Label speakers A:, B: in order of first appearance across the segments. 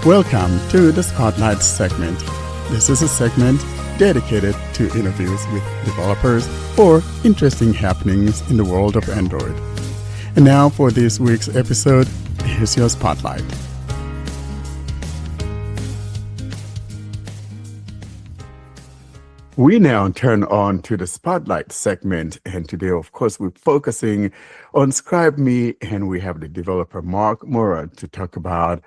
A: Welcome to the Spotlight segment. This is a segment dedicated to interviews with developers or interesting happenings in the world of Android. And now for this week's episode, here's your Spotlight. We now turn on to the Spotlight segment, and today, of course, we're focusing on ScribeMe, and we have the developer Morad to talk about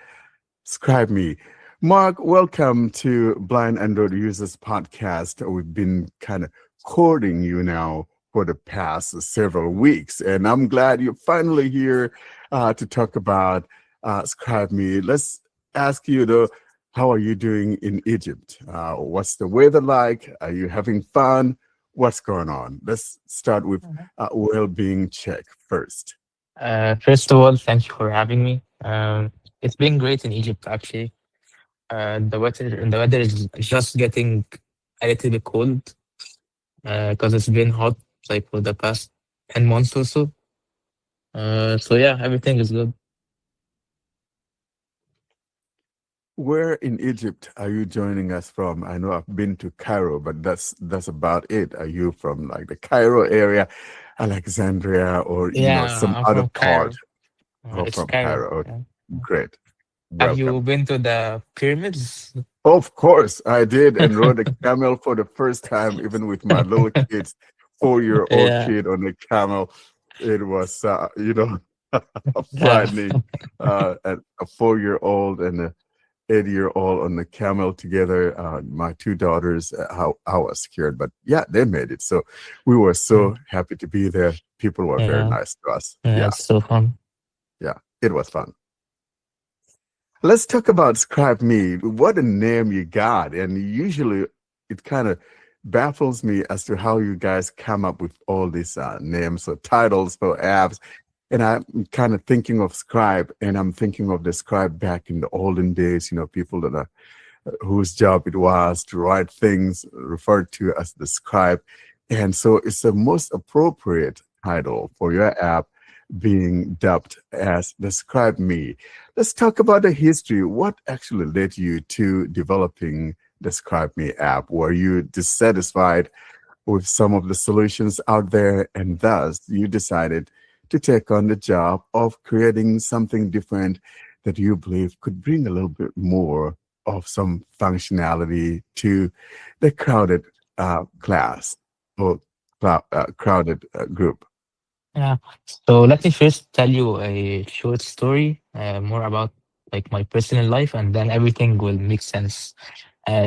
A: ScribeMe. Mark, welcome to Blind Android Users Podcast. We've been kind of courting you now for the past several weeks, and I'm glad you're finally here to talk about ScribeMe. Let's ask you though, how are you doing in Egypt? What's the weather like? Are you having fun? What's going on? Let's start with well-being check first.
B: First of all, thank you for having me. It's been great in Egypt actually. The weather is just getting a little bit cold because it's been hot like for the past 10 months or so. So yeah, everything is good.
A: Where in Egypt are you joining us from? I know I've been to Cairo, but that's about it. Are you from like the Cairo area, Alexandria, or some
B: Yeah, I'm
A: other
B: from
A: part?
B: Cairo.
A: Oh,
B: It's
A: from
B: Cairo.
A: Cairo. Okay,
B: Yeah.
A: great.
B: Have you
A: Welcome.
B: been to the pyramids?
A: Of course, I did and rode a camel for the first time, even with my little kids, 4-year-old
B: Yeah,
A: kid on a camel. It was,
B: yeah,
A: frightening. And a 4-year-old and a 8-year-old on the camel together. My two daughters, how I was scared, but yeah, they made it. So we were so happy to be there. People were very
B: yeah,
A: nice to us.
B: yeah.
A: Yeah,
B: It's so fun.
A: yeah, it was fun. Let's talk about ScribeMe. What a name you got. And usually it kind of baffles me as to how you guys come up with all these names or titles for apps. And I'm kind of thinking of Scribe, and I'm thinking of the Scribe back in the olden days, people that are whose job it was to write things referred to as the scribe. And so it's the most appropriate title for your app being dubbed as the Scribe Me. Let's talk about the history. What actually led you to developing the Scribe Me app? Were you dissatisfied with some of the solutions out there, and thus you decided to take on the job of creating something different that you believe could bring a little bit more of some functionality to the crowded class or crowded group?
B: Yeah. So let me first tell you a short story, more about like my personal life, and then everything will make sense.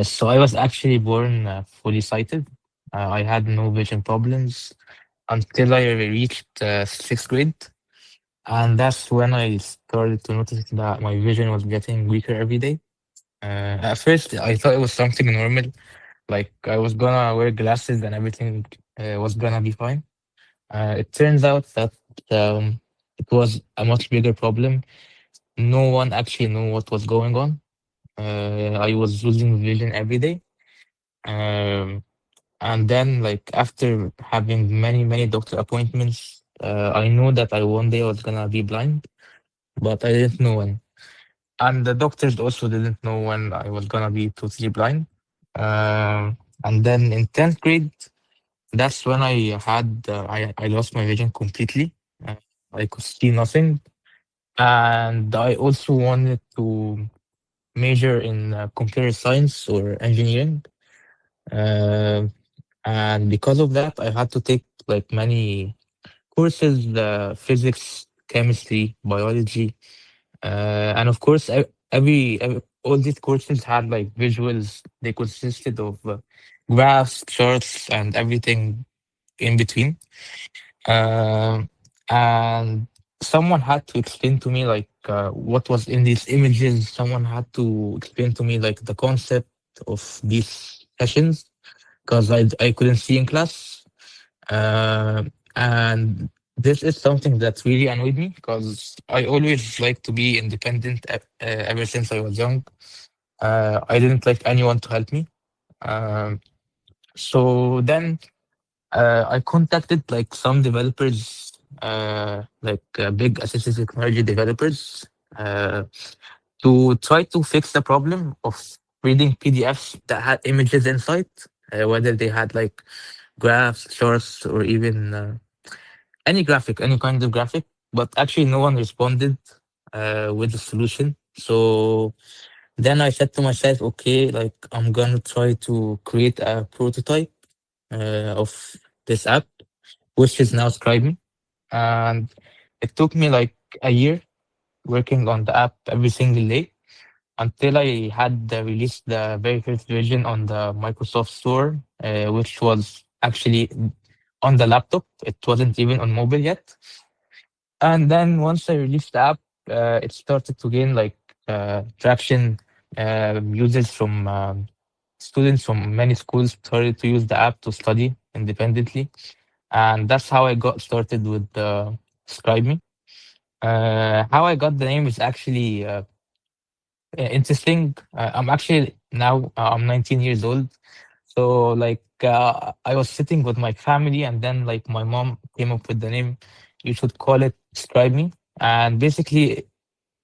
B: So I was actually born fully sighted. I had no vision problems until I reached sixth grade, and that's when I started to notice that my vision was getting weaker every day. At first, I thought it was something normal, like I was gonna wear glasses and everything was gonna be fine. It turns out that um, it was a much bigger problem. No one actually knew what was going on. I was losing vision every day. Um, and then, like after having many doctor appointments, I knew that I one day was gonna be blind, but I didn't know when. And the doctors also didn't know when I was gonna be totally blind. And then in 10th grade, that's when I lost my vision completely. Uh, I could see nothing, and I also wanted to major in computer science or engineering. Uh, and because of that, I had to take like many courses: physics, chemistry, biology, and of course, every all these courses had like visuals. They consisted of graphs, charts, and everything in between. Um, and someone had to explain to me like what was in these images. Someone had to explain to me like the concept of these sessions because I couldn't see in class. Uh, and this is something that really annoyed me because I always like to be independent ever since I was young. I didn't like anyone to help me. Um, so then I contacted like some developers, big assistive technology developers, uh, to try to fix the problem of reading PDFs that had images inside, whether they had like graphs, charts, or even any graphic, any kind of graphic. But actually, no one responded with the solution. So then I said to myself, okay, like I'm gonna try to create a prototype of this app, which is now ScribeMe. And it took me like a year working on the app every single day until I had released the very first version on the Microsoft Store, which was actually on the laptop. It wasn't even on mobile yet. And then once I released the app, it started to gain like traction. Users from students from many schools started to use the app to study independently, and that's how I got started with ScribeMe. How I got the name is actually interesting. I'm actually now I'm 19 years old. So like I was sitting with my family, and then like my mom came up with the name. You should call it Describe Me. And basically,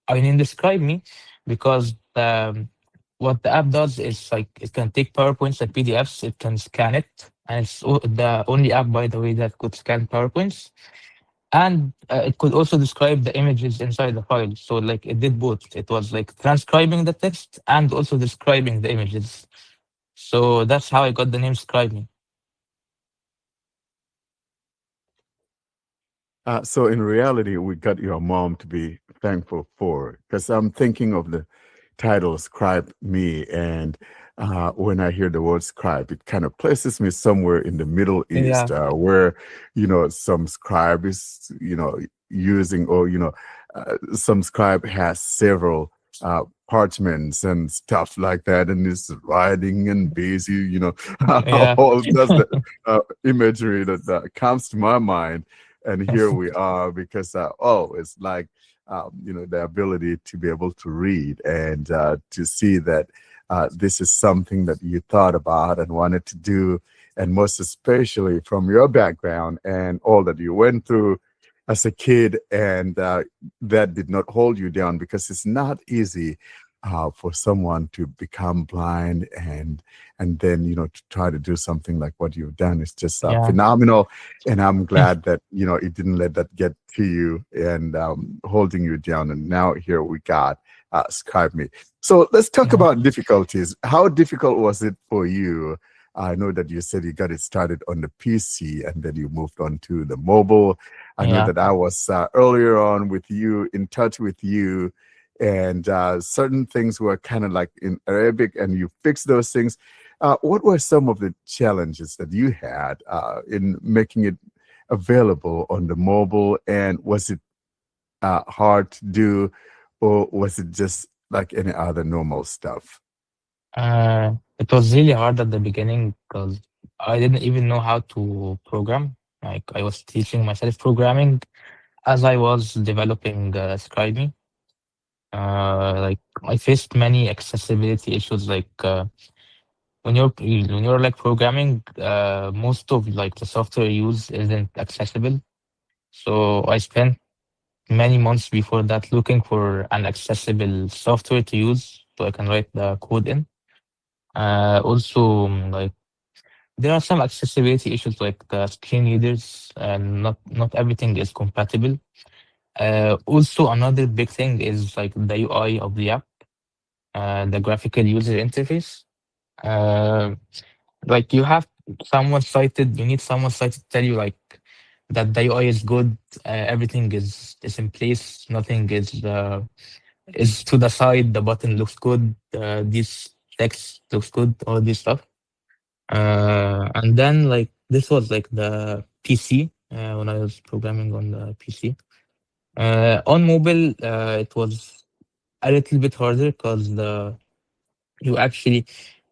B: I named Describe Me because what the app does is like it can take PowerPoints and PDFs. It can scan it, and it's the only app, by the way, that could scan PowerPoints. And it could also describe the images inside the file. So like it did both. It was like transcribing the text and also describing the images. So that's how I got the name Scribe Me.
A: So in reality, we got your mom to be thankful for, because I'm thinking of the title "Scribe Me," and when I hear the word "scribe," it kind of places me somewhere in the Middle East,
B: Yeah,
A: where some scribe is using, or some scribe has several parchments and stuff like that, and is writing and busy,
B: yeah,
A: all that's the imagery that comes to my mind. And here we are, because it's like the ability to be able to read, and to see that this is something that you thought about and wanted to do, and most especially from your background and all that you went through as a kid, and that did not hold you down, because it's not easy for someone to become blind, and then to try to do something like what you've done. It's just
B: yeah,
A: phenomenal, and I'm glad that it didn't let that get to you and holding you down. And now here we got Skype Me. So let's talk
B: yeah,
A: about difficulties. How difficult was it for you? I know that you said you got it started on the PC, and then you moved on to the mobile. I know
B: yeah.
A: that I was earlier on with you, in touch with you, and certain things were kind of like in Arabic, and you fixed those things. What were some of the challenges that you had in making it available on the mobile? And was it hard to do, or was it just like any other normal stuff?
B: It was really hard at the beginning because I didn't even know how to program. Like I was teaching myself programming as I was developing Scribe Me. Like I faced many accessibility issues. Like when you're like programming, most of like the software you use isn't accessible. So I spent many months before that looking for an accessible software to use so I can write the code in. Also, like there are some accessibility issues like the screen readers, and not everything is compatible. Also, another big thing is like the UI of the app, the graphical user interface. Uh, like you need someone cited to tell you like that the UI is good, everything is in place, nothing is to the side, the button looks good, this text looks good, all this stuff. And then like this was like the PC when I was programming on the PC. On mobile, it was a little bit harder because the you actually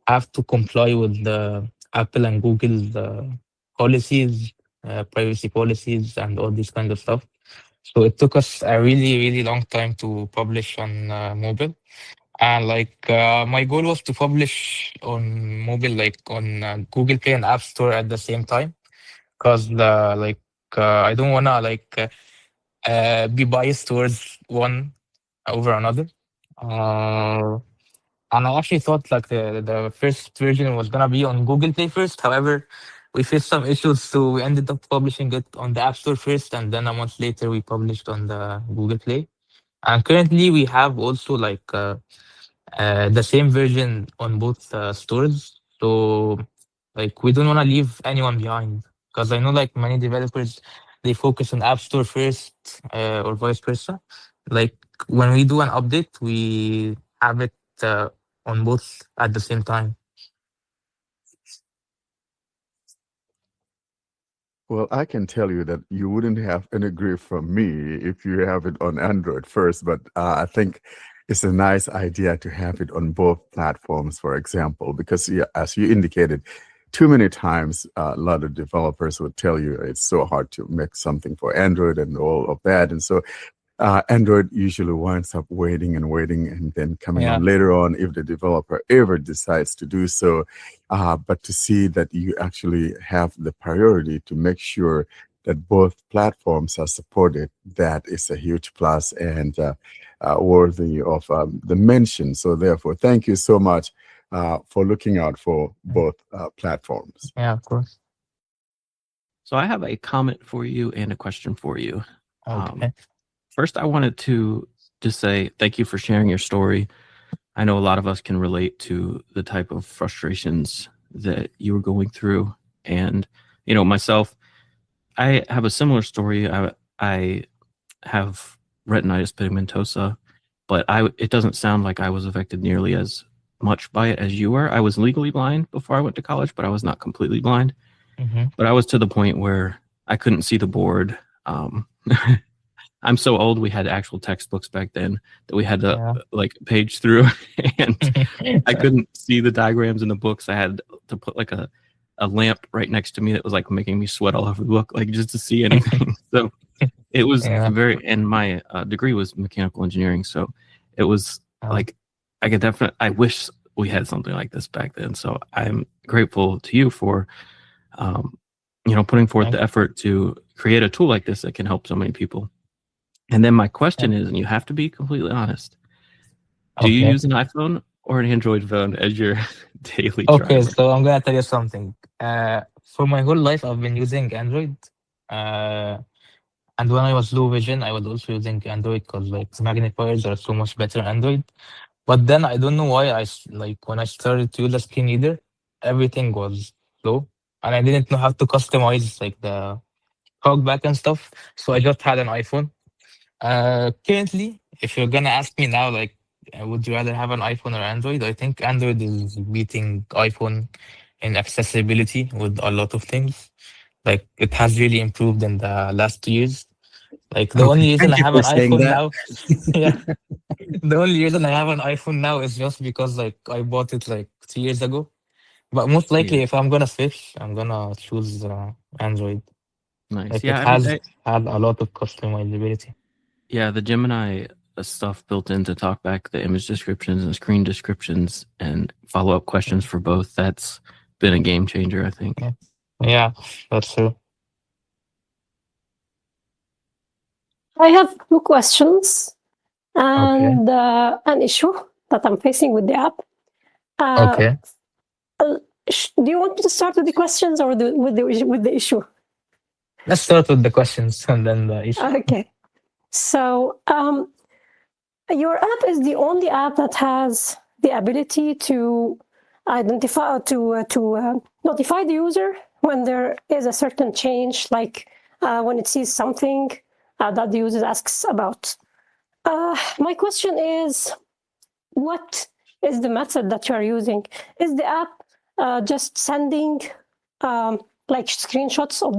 B: have to comply with the Apple and Google policies, privacy policies, and all this kind of stuff. So it took us a really, really long time to publish on mobile. And like my goal was to publish on mobile, like on Google Play and App Store at the same time, because the like I don't wanna like be biased towards one over another. Uh, and I actually thought like the first version was gonna be on Google Play first. However, we faced some issues, so we ended up publishing it on the App Store first, and then a month later we published on the Google Play. And currently we have also like the same version on both stores. So like we don't want to leave anyone behind, because I know like many developers, they focus on App Store first, or vice versa. Like when we do an update, we have it on both at the same time.
A: Well, I can tell you that you wouldn't have any grief from me if you have it on Android first, but I think it's a nice idea to have it on both platforms, for example, because yeah, as you indicated, too many times a lot of developers would tell you it's so hard to make something for Android and all of that. And so Android usually winds up waiting and waiting and then coming
B: Yeah,
A: on later on if the developer ever decides to do so. But to see that you actually have the priority to make sure that both platforms are supported, that is a huge plus and worthy of the mention. So therefore, thank you so much for looking out for both platforms.
B: yeah, of course.
C: So I have a comment for you and a question for you.
B: Okay.
C: First, I wanted to just say thank you for sharing your story. I know a lot of us can relate to the type of frustrations that you were going through. And, you know, myself, I have a similar story. I have retinitis pigmentosa, but it doesn't sound like I was affected nearly as much by it as you were. I was legally blind before I went to college, but I was not completely blind.
B: Mm-hmm.
C: But I was to the point where I couldn't see the board. I'm so old. We had actual textbooks back then that we had to
B: Yeah.
C: like page through, and I couldn't see the diagrams in the books. I had to put like a lamp right next to me that was like making me sweat all over the book, like just to see anything. So it was
B: Yeah.
C: very, and my degree was mechanical engineering. So it was like, I wish we had something like this back then. So I'm grateful to you for, putting forth the effort to create a tool like this that can help so many people. And then my question is, and you have to be completely honest, do you use an iPhone or an Android phone as your daily
B: Okay,
C: driver?
B: so I'm gonna tell you something. For my whole life, I've been using Android. And when I was low vision, I was also using Android because like the magnifiers are so much better on Android. But then I don't know why like when I started to use a screen reader, everything was slow, and I didn't know how to customize like the talkback and stuff. So I just had an iPhone. Currently, if you're gonna ask me now, like, would you rather have an iPhone or Android? I think Android is beating iPhone in accessibility with a lot of things. Like, it has really improved in the last 2 years. Like, the only
A: Okay,
B: reason
A: thank
B: I
A: you
B: have
A: for
B: an
A: saying
B: iPhone
A: that.
B: now, yeah, the only reason I have an iPhone now is just because like I bought it like 2 years ago. But most likely,
C: Yeah,
B: if I'm gonna switch, I'm gonna choose Android.
C: nice.
B: Like, it
C: Yeah, I mean,
B: has had a lot of customizability.
C: yeah, the Gemini stuff built into TalkBack, the image descriptions and screen descriptions and follow-up questions for both, that's been a game changer, I think.
B: Yeah, yeah, that's true.
D: I have two questions
B: Okay.
D: and an issue that I'm facing with the app.
B: Okay.
D: Do you want me to start with the questions or with the issue?
B: Let's start with the questions and then the issue.
D: Okay. So your app is the only app that has the ability to identify to notify the user when there is a certain change, like when it sees something that the user asks about. My question is, what is the method that you are using? Is the app just sending like screenshots of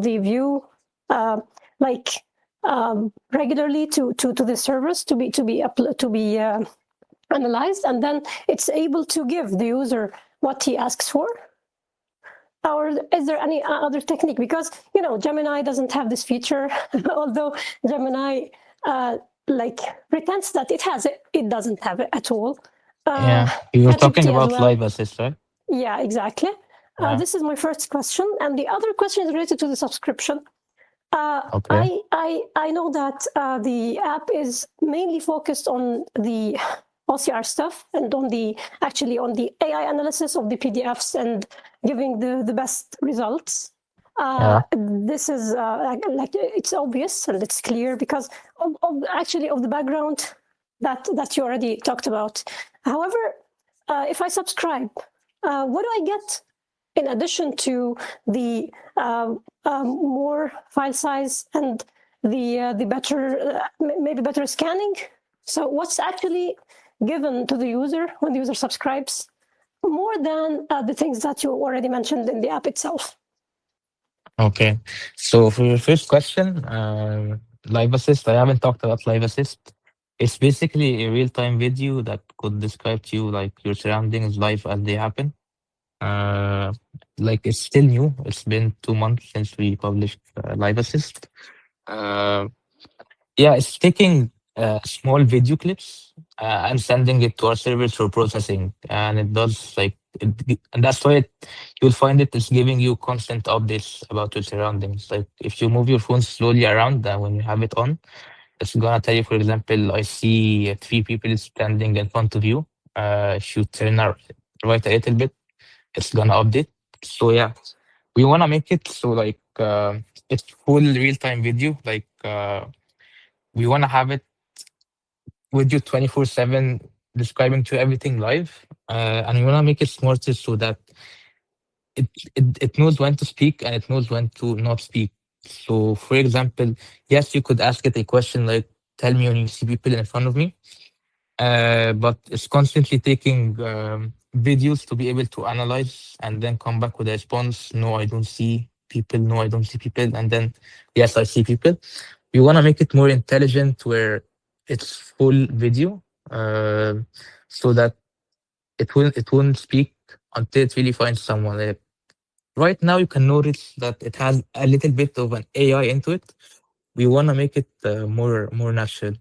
D: the view like regularly to the servers to be analyzed, and then it's able to give the user what he asks for? Or is there any other technique? Because Gemini doesn't have this feature, although Gemini like pretends that it has it. It doesn't have it at all.
B: Yeah, you were talking
D: ChatGPT as
B: about
D: well.
B: live assist, right?
D: Yeah, exactly.
B: Yeah.
D: This is my first question, and the other question is related to the subscription.
B: Okay.
D: I know that the app is mainly focused on the OCR stuff and on the AI analysis of the PDFs and giving the best results.
B: Yeah.
D: This is like it's obvious and it's clear because of the background that you already talked about. However, if I subscribe, what do I get in addition to the more file size and the better, maybe better scanning? So what's actually given to the user when the user subscribes more than the things that you already mentioned in the app itself?
B: Okay. So for your first question, Live Assist, I haven't talked about Live Assist. It's basically a real-time video that could describe to you like your surroundings live as they happen. Uh, like it's still new. It's been 2 months since we published Live Assist. Uh, yeah, it's taking small video clips and sending it to our servers for processing, and it does and that's why you'll find it's giving you constant updates about your surroundings. Like if you move your phone slowly around, when you have it on, it's gonna tell you, for example, I see three people standing in front of you. If you turn right a little bit, it's gonna update. So yeah, we wanna make it so like it's full real-time video. Like we wanna have it with you 24/7, describing to everything live, and we wanna make it smarter so that it knows when to speak and it knows when to not speak. So, for example, yes, you could ask it a question like, "Tell me when you see people in front of me," but it's constantly taking videos to be able to analyze and then come back with a response. No, I don't see people. No, I don't see people. And then, yes, I see people. We want to make it more intelligent where it's full video, uh, so that it won't speak until it really finds someone. Right now, you can notice that it has a little bit of an AI into it. We want to make it more natural.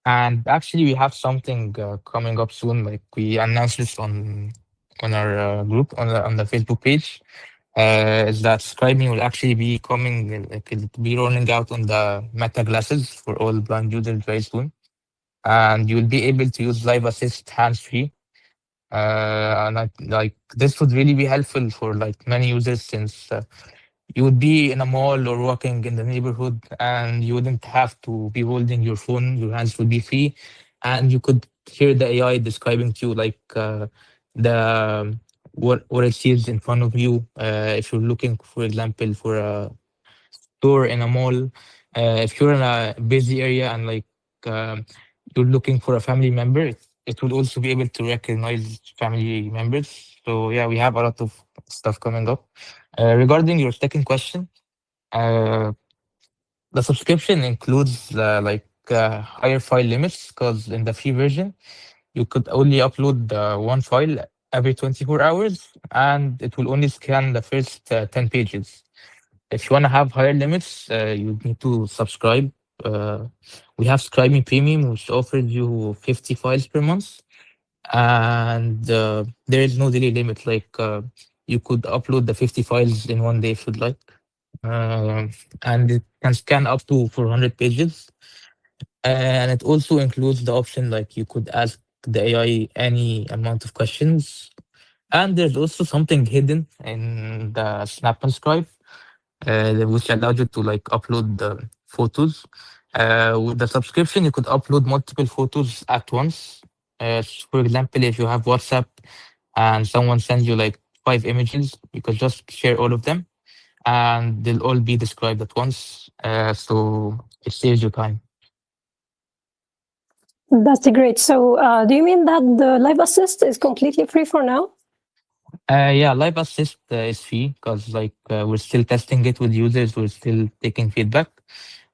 B: And actually, we have something coming up soon. Like we announced this on our group on the Facebook page. Is that ScribeMe will actually be coming, like it'll be rolling out on the Meta glasses for all blind users very soon, and you'll be able to use Live Assist hands free. And like this would really be helpful for like many users since you would be in a mall or walking in the neighborhood and you wouldn't have to be holding your phone. Your hands would be free, and you could hear the AI describing to you like the what it sees in front of you. If you're looking, for example, for a store in a mall, if you're in a busy area and like you're looking for a family member, it will also be able to recognize family members. So yeah, we have a lot of stuff coming up. Regarding your second question, uh, the subscription includes higher file limits because in the free version, you could only upload one file every 24 hours and it will only scan the first 10 pages. If you want to have higher limits, you need to subscribe. Uh, we have ScribeMe Premium, which offers you 50 files per month, and there is no daily limit. Like you could upload the 50 files in one day if you'd like, um, and it can scan up to 400 pages. And it also includes the option like you could ask the AI any amount of questions. And there's also something hidden in the Snap and Scribe, which allowed you to like upload the photos. With the subscription, you could upload multiple photos at once. For example, if you have WhatsApp and someone sends you like 5 images, you could just share all of them and they'll all be described at once. So it saves you time.
D: That's great. So do you mean that the Live Assist is completely free for now?
B: Yeah, Live Assist is free because like we're still testing it with users. We're still taking feedback,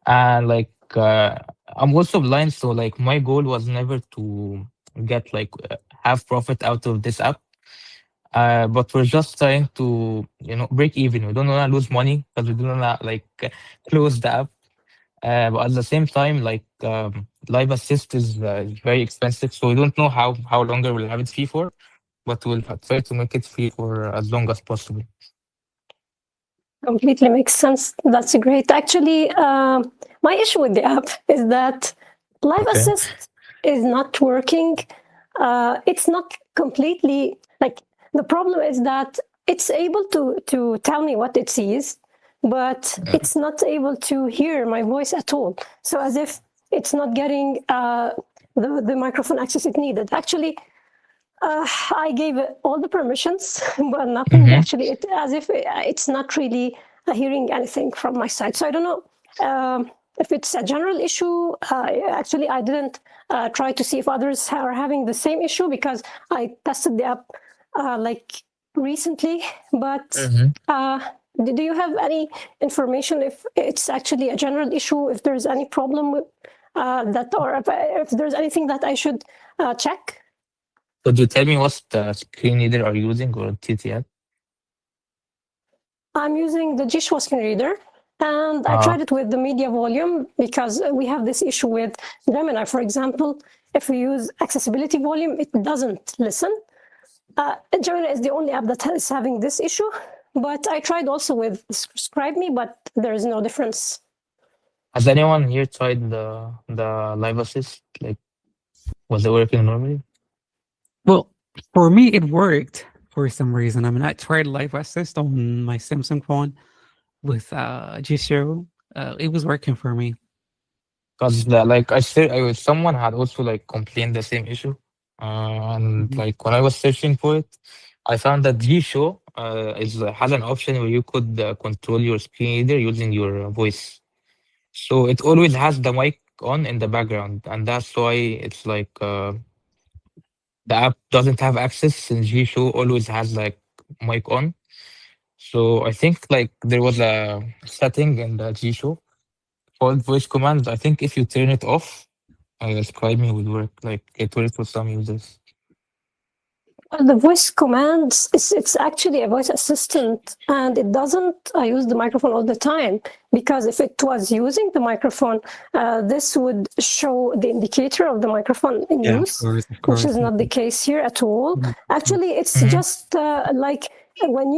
B: and like I'm also blind, so like my goal was never to get like have profit out of this app. But we're just trying to break even. We don't want to lose money because we don't want to like close the app. But at the same time, like Live Assist is very expensive, so we don't know how longer we'll have it free for, but we'll try to make it free for as long as possible.
D: Completely makes sense. That's great. Actually, my issue with the app is that Live
B: Okay.
D: Assist is not working. It's not completely like the problem is that it's able to tell me what it sees, but it's not able to hear my voice at all. So as if it's not getting the microphone access it needed. Actually, I gave it all the permissions, but nothing.
B: Mhm.
D: Actually, as if it's not really hearing anything from my side. So I don't know if it's a general issue. Actually, I didn't try to see if others are having the same issue because I tested the app like recently. But
B: Mhm.
D: do you have any information if it's actually a general issue? If there's any problem with that, or if there's anything that I should check?
B: Could you tell me what's the screen reader are you using or TTL?
D: I'm using the Joshua screen reader, and I
B: Uh,
D: tried it with the media volume because we have this issue with Gemini, for example. If we use accessibility volume, it doesn't listen. Gemini is the only app that is having this issue, but I tried also with ScribeMe, but there is no difference.
B: has anyone here tried the Live Assist? Like, was it working normally?
E: Well, for me, it worked for some reason. I mean, I tried Live Assist on my Samsung phone with G-Show. It was working for me.
B: Because like I said, someone had also like complained the same issue, and
E: Mhm.
B: like when I was searching for it, I found that G-Show has an option where you could control your screen reader using your voice. So it always has the mic on in the background, and that's why it's like the app doesn't have access since G-Show always has like mic on. So I think like there was a setting in the G-Show called voice commands. I think if you turn it off, ScribeMe would work. Like it works for some users.
D: The voice commands, it's actually a voice assistant, and it doesn't use the microphone all the time, because if it was using the microphone, this would show the indicator of the microphone in
E: Yeah,
D: use,
E: of
D: which
E: course.
D: is not the case here at all.
E: Mhm.
D: Actually, it's
B: Mhm.
D: just like when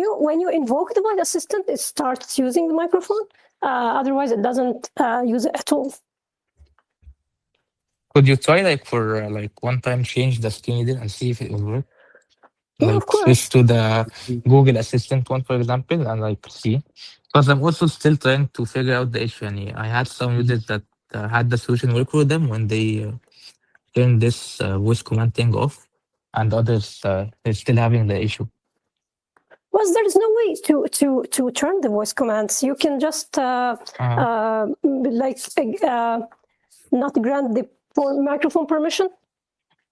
D: you invoke the voice assistant, it starts using the microphone. Otherwise, it doesn't use it at all.
B: Could you try like for like one time change the screen reader and see if it will work?
D: Yeah,
B: Like
D: of course.
B: switch to the
E: Mhm.
B: Google Assistant one, for example, and like see. Because I'm also still trying to figure out the issue. And I had some users that had the solution work for them when they turned this voice command thing off, and others they're still having the issue.
D: Well, there's no way to turn the voice commands. You can just like not grant the microphone permission.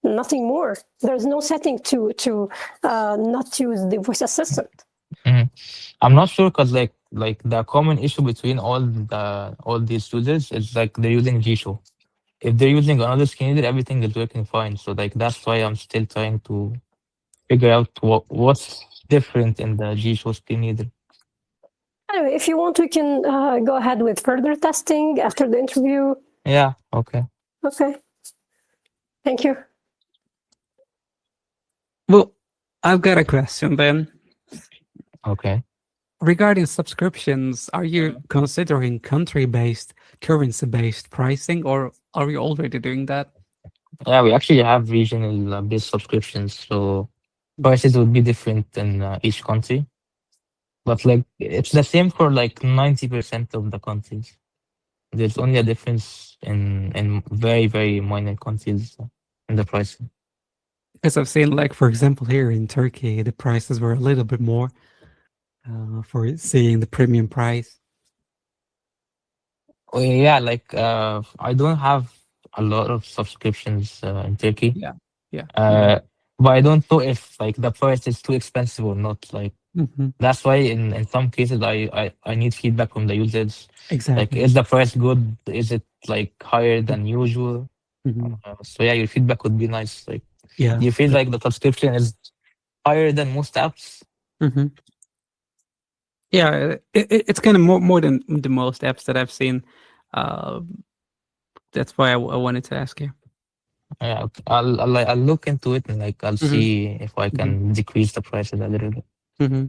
D: Nothing more. There's no setting to not use the voice assistant.
B: Mhm. I'm not sure because like the common issue between all these users is like they're using G-Show. If they're using another screen reader, everything is working fine. So like that's why I'm still trying to figure out what's different in the G-Show screen reader.
D: Anyway, if you want, we can go ahead with further testing after the interview.
B: Yeah. Okay.
D: Okay. Thank you.
E: Well, I've got a question then.
B: Okay.
E: Regarding subscriptions, are you considering country-based, currency-based pricing, or are you already doing that?
B: Yeah, we actually have regional based subscriptions, so prices would be different in each country. But like it's the same for like 90% of the countries. There's only a difference in very, very minor countries in the pricing.
E: Because I've seen, like, for example, here in Turkey, the prices were a little bit more for seeing the premium price.
B: Oh, yeah, like I don't have a lot of subscriptions in Turkey.
E: Yeah, yeah.
B: But I don't know if like the price is too expensive or not. Like
E: Hmm.
B: that's why in some cases I need feedback from the users. Like,
E: Exactly.
B: is the price good? Is it like higher than usual?
E: Hmm.
B: So yeah, your feedback would be nice. Like,
E: Yeah.
B: do you feel like the subscription is higher than most apps?
E: Hmm. Yeah, it's kind of more than the most apps that I've seen. Uh, that's why I wanted to ask you.
B: Yeah, okay. I'll look into it and like I'll
E: Hmm.
B: see if I
E: Hmm.
B: can decrease the prices a little bit.
E: Hmm.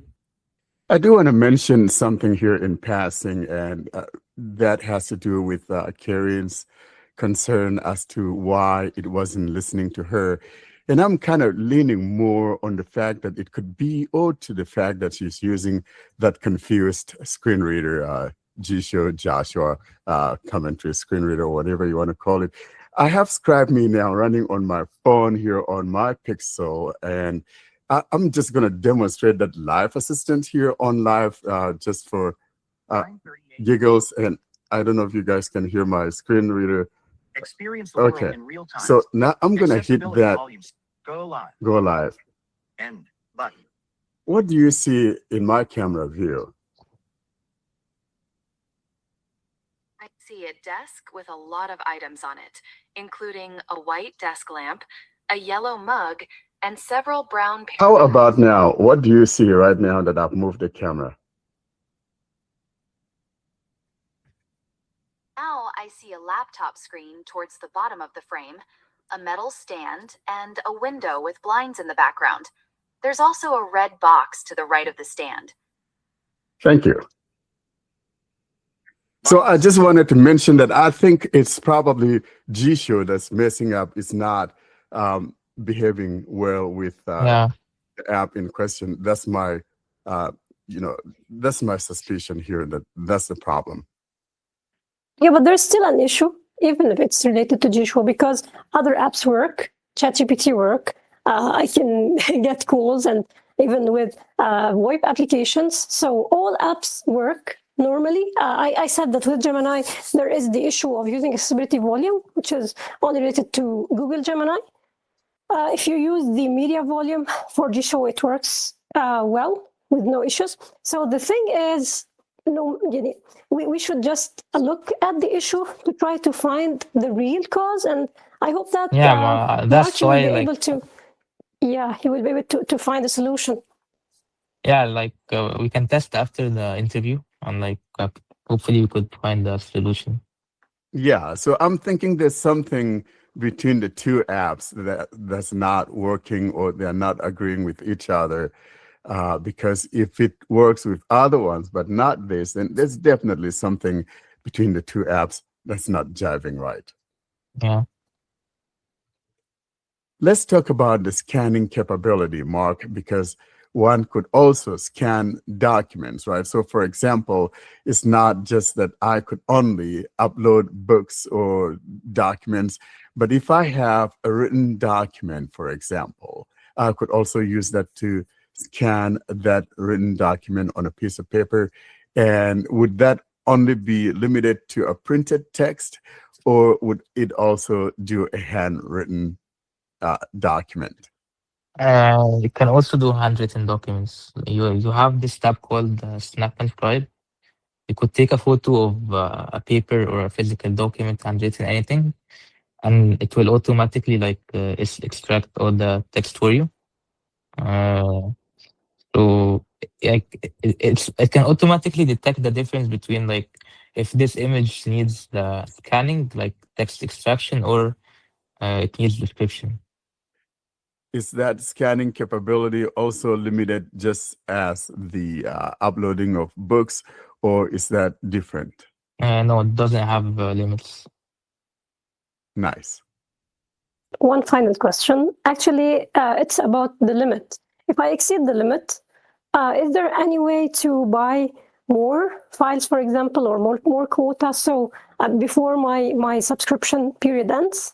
A: I do want to mention something here in passing, and that has to do with Karen's concern as to why it wasn't listening to her. And I'm kind of leaning more on the fact that it could be owed to the fact that she's using that confused screen reader, G-Show, Joshua, commentary screen reader, whatever you want to call it. I have ScribeMe now running on my phone here on my Pixel, and I'm just going to demonstrate that live assistant here on live just for giggles. And I don't know if you guys can hear my screen reader.
F: Experience the world in real time.
A: So now I'm going to hit that
F: Volumes. Go live.
A: go live.
F: End button.
A: What do you see in my camera view?
G: I see a desk with a lot of items on it, including a white desk lamp, a yellow mug, and several brown
A: How about now? What do you see right now that I've moved the camera?
G: Now I see a laptop screen towards the bottom of the frame, a metal stand, and a window with blinds in the background. There's also a red box to the right of the stand.
A: Thank you. So I just wanted to mention that I think it's probably G-Show that's messing up. It's not behaving well with
B: Yeah.
A: the app in question. That's my, that's my suspicion here, that that's the problem.
D: Yeah, but there's still an issue, even if it's related to G-Show, because other apps work, ChatGPT work. I can get calls, and even with VoIP applications. So all apps work normally. I said that with Gemini, there is the issue of using accessibility volume, which is only related to Google Gemini. If you use the media volume for G-Show, it works well with no issues. So the thing is, we should just look at the issue to try to find the real cause, and I hope that
B: that's
D: Mark will
B: why
D: be
B: like
D: able to, he will be able to find a solution.
B: yeah, like we can test after the interview, and like hopefully we could find a solution.
A: Yeah, so I'm thinking there's something between the two apps that's not working, or they're not agreeing with each other. Because if it works with other ones, but not this, then there's definitely something between the two apps that's not jiving right.
B: Yeah.
A: Let's talk about the scanning capability, Mark, because one could also scan documents, right? So for example, it's not just that I could only upload books or documents, but if I have a written document, for example, I could also use that to scan that written document on a piece of paper. And would that only be limited to a printed text, or would it also do a handwritten document?
B: You can also do handwritten documents. You have this tab called Snap and Scribe. You could take a photo of a paper or a physical document, handwritten, anything, and it will automatically extract all the text for you. So it can automatically detect the difference between like if this image needs the scanning, like text extraction, or it needs description.
A: Is that scanning capability also limited just as the uploading of books, or is that different?
B: No, it doesn't have limits.
A: Nice.
D: One final question. Actually, it's about the limit. If I exceed the limit, is there any way to buy more files, for example, or more quota, so before my subscription period ends?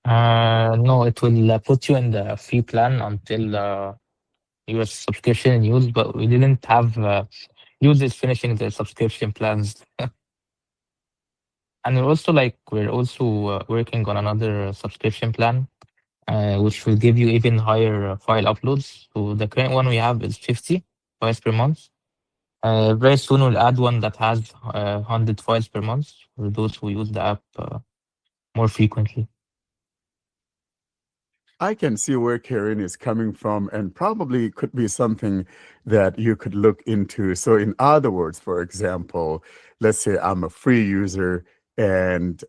B: No, it will put you in the free plan until your subscription renews, but we didn't have users finishing their subscription plans. And we're also working on another subscription plan, which will give you even higher file uploads. So the current one we have is 50 files per month. Very soon we'll add one that has 100 files per month for those who use the app more frequently.
A: I can see where Karen is coming from, and probably could be something that you could look into. So in other words, for example, let's say I'm a free user and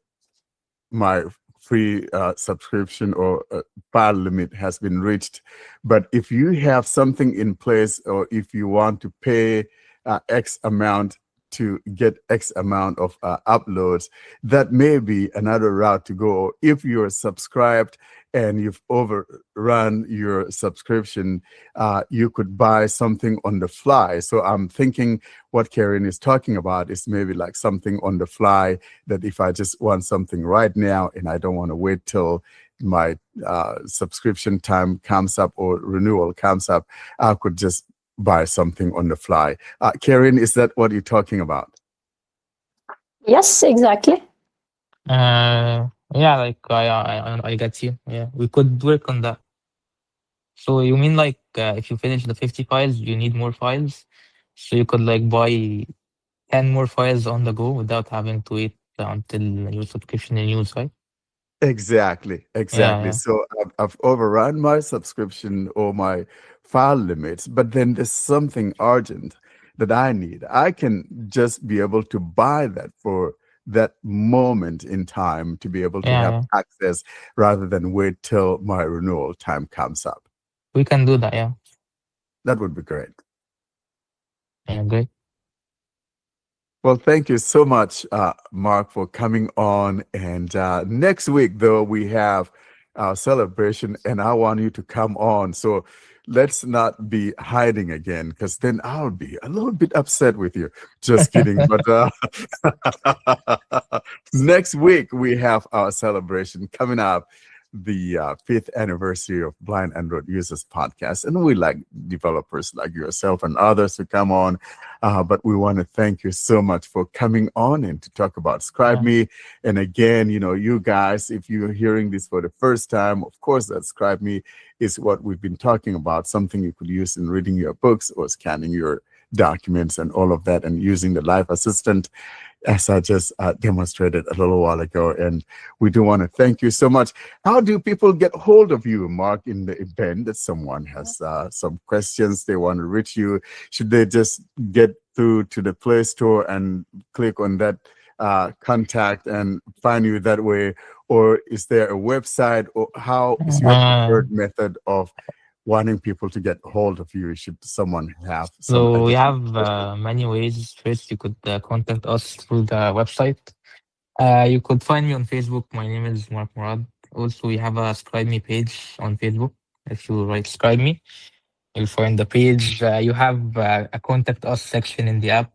A: my free subscription or file limit has been reached. But if you have something in place, or if you want to pay X amount to get X amount of uploads, that may be another route to go. If you're subscribed and you've overrun your subscription, you could buy something on the fly. So I'm thinking what Karen is talking about is maybe like something on the fly, that if I just want something right now and I don't want to wait till my subscription time comes up or renewal comes up, I could just buy something on the fly. Karen, is that what you're talking about?
D: Yes, exactly.
B: Yeah, like I get you. Yeah, we could work on that. So you mean like if you finish the 50 files, you need more files, so you could like buy 10 more files on the go without having to wait until your subscription renews, right?
A: Exactly.
B: Yeah,
A: So I've overrun my subscription or my file limits, but then there's something urgent that I need. I can just be able to buy that for that moment in time to be able to have
B: yeah.
A: access, rather than wait till my renewal time comes up.
B: We can do that. Yeah,
A: That would be great.
B: yeah, great.
A: Well, thank you so much, Mark, for coming on. And next week, though, we have our celebration, and I want you to come on. So let's not be hiding again, because then I'll be a little bit upset with you. Just kidding. But next week, we have our celebration coming up, the 5th anniversary of Blind Android Users Podcast. And we like developers like yourself and others to come on. But we want to thank you so much for coming on and to talk about ScribeMe. And again, you guys, if you're hearing this for the first time, of course, that ScribeMe is what we've been talking about, something you could use in reading your books or scanning your documents and all of that, and using the live assistant, as I just demonstrated a little while ago. And we do want to thank you so much. How do people get hold of you, Mark, in the event that someone has some questions, they want to reach you? Should they just get through to the Play Store and click on that contact and find you that way? Or is there a website? Or how is your preferred method of wanting people to get hold of you, should someone have some
B: So we
A: additional
B: have
A: questions?
B: many ways. First, you could contact us through the website. You could find me on Facebook. My name is Mark Morad. Also, we have a ScribeMe page on Facebook. If you write ScribeMe, you'll find the page. You have a contact us section in the app.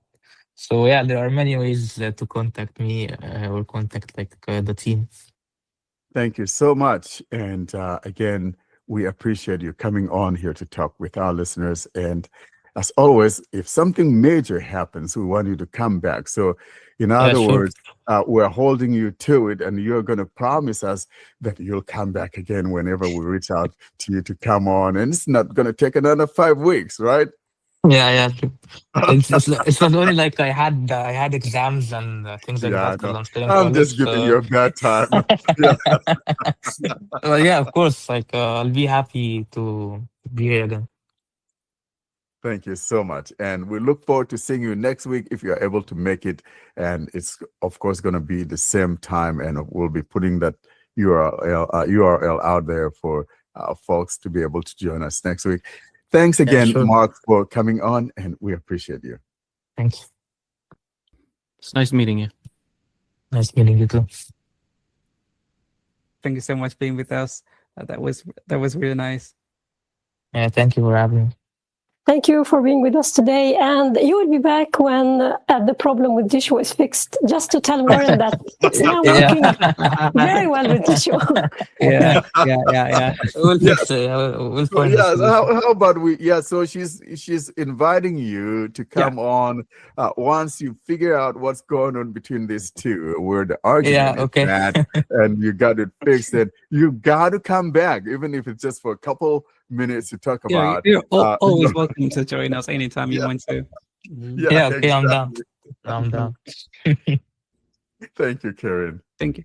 B: So yeah, there are many ways to contact me or contact the team.
A: Thank you so much. And again, we appreciate you coming on here to talk with our listeners. And as always, if something major happens, we want you to come back. So in
B: Yeah,
A: other
B: sure.
A: words, we're holding you to it, and you're going to promise us that you'll come back again whenever we reach out to you to come on. And it's not going to take another 5 weeks, right?
B: Yeah, true. It's not only like I had exams and things like
A: Yeah,
B: that
A: I
B: because
A: know.
B: I'm still in
A: I'm
B: college.
A: just giving
B: So
A: you a bad time. Yeah.
B: well, yeah, of course. Like I'll be happy to be here again.
A: Thank you so much. And we look forward to seeing you next week if you're able to make it. And it's, of course, going to be the same time. And we'll be putting that URL out there for folks to be able to join us next week. Thanks
B: Yeah,
A: again,
B: sure.
A: Mark, for coming on. And we appreciate you.
B: Thanks.
C: It's nice meeting you.
B: Nice meeting you too.
E: Thank you so much for being with us. That was really nice.
B: Yeah, thank you for having me.
D: Thank you for being with us today. And you will be back when the problem with Joshua is fixed, just to tell Warren that it's now working very well with Joshua.
E: Yeah.
B: We'll
A: Yes.
B: fix it. We'll
A: So,
B: find a
A: yeah,
B: solution.
A: how about we? Yeah, so she's inviting you to come on once you figure out what's going on between these two, where the argument
B: okay.
A: is at, and you got it fixed. And you got to come back, even if it's just for a couple minutes to talk
E: Yeah,
A: about.
E: you're always welcome to join us anytime you want to. Mhm.
B: Yeah, okay, I'm down.
A: exactly.
B: I'm down.
A: Thank you, Karen.
E: Thank you.